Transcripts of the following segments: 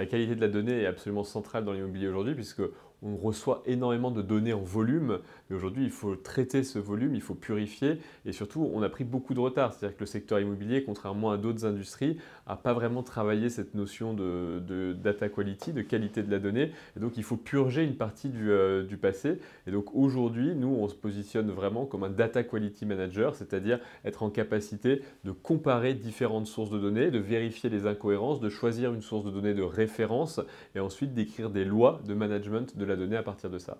la qualité de la donnée est absolument centrale dans l'immobilier aujourd'hui puisque on reçoit énormément de données en volume, mais aujourd'hui il faut traiter ce volume, il faut purifier et surtout on a pris beaucoup de retard. C'est-à-dire que le secteur immobilier, contrairement à d'autres industries, n'a pas vraiment travaillé cette notion de data quality, de qualité de la donnée. Et donc il faut purger une partie du passé. Et donc aujourd'hui, nous on se positionne vraiment comme un data quality manager, c'est-à-dire être en capacité de comparer différentes sources de données, de vérifier les incohérences, de choisir une source de données de référence et ensuite d'écrire des lois de management de la donnée à partir de ça.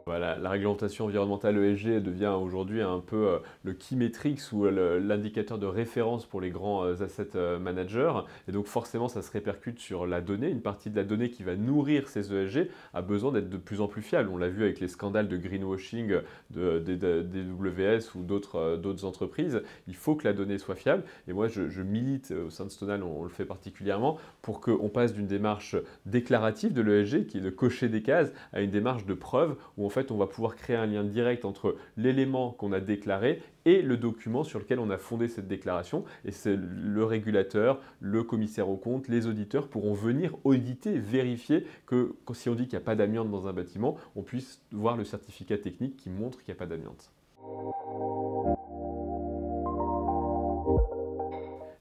Voilà, la réglementation environnementale ESG devient aujourd'hui un peu le key metrics ou l'indicateur de référence pour les grands asset managers. Et donc forcément, ça se répercute sur la donnée. Une partie de la donnée qui va nourrir ces ESG a besoin d'être de plus en plus fiable. On l'a vu avec les scandales de greenwashing d'AWS ou d'autres entreprises. Il faut que la donnée soit fiable. Et moi, je milite au sein de Stonal, on le fait particulièrement, pour qu'on passe d'une démarche déclarative de l'ESG, qui est de cocher des cases, à une démarche de preuve où en fait on va pouvoir créer un lien direct entre l'élément qu'on a déclaré et le document sur lequel on a fondé cette déclaration. Et c'est le régulateur, le commissaire aux comptes, les auditeurs pourront venir auditer, vérifier que si on dit qu'il n'y a pas d'amiante dans un bâtiment, on puisse voir le certificat technique qui montre qu'il n'y a pas d'amiante.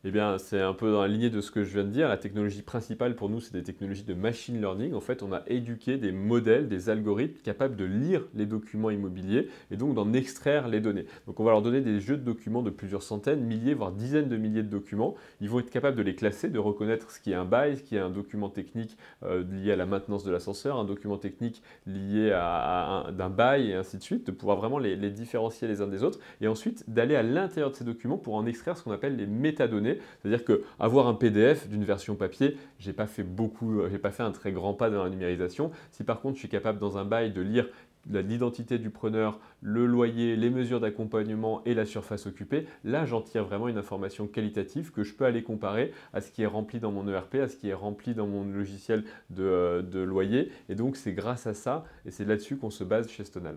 Eh bien, c'est un peu dans la lignée de ce que je viens de dire. La technologie principale pour nous, c'est des technologies de machine learning. En fait, on a éduqué des modèles, des algorithmes capables de lire les documents immobiliers et donc d'en extraire les données. Donc, on va leur donner des jeux de documents de plusieurs centaines, milliers, voire dizaines de milliers de documents. Ils vont être capables de les classer, de reconnaître ce qui est un bail, ce qui est un document technique lié à la maintenance de l'ascenseur, un document technique lié d'un bail et ainsi de suite, de pouvoir vraiment les différencier les uns des autres et ensuite d'aller à l'intérieur de ces documents pour en extraire ce qu'on appelle les métadonnées. C'est-à-dire qu'avoir un PDF d'une version papier, j'ai pas fait un très grand pas dans la numérisation. Si par contre je suis capable dans un bail de lire l'identité du preneur, le loyer, les mesures d'accompagnement et la surface occupée, là j'en tire vraiment une information qualitative que je peux aller comparer à ce qui est rempli dans mon ERP, à ce qui est rempli dans mon logiciel de loyer. Et donc c'est grâce à ça et c'est là-dessus qu'on se base chez Stonal.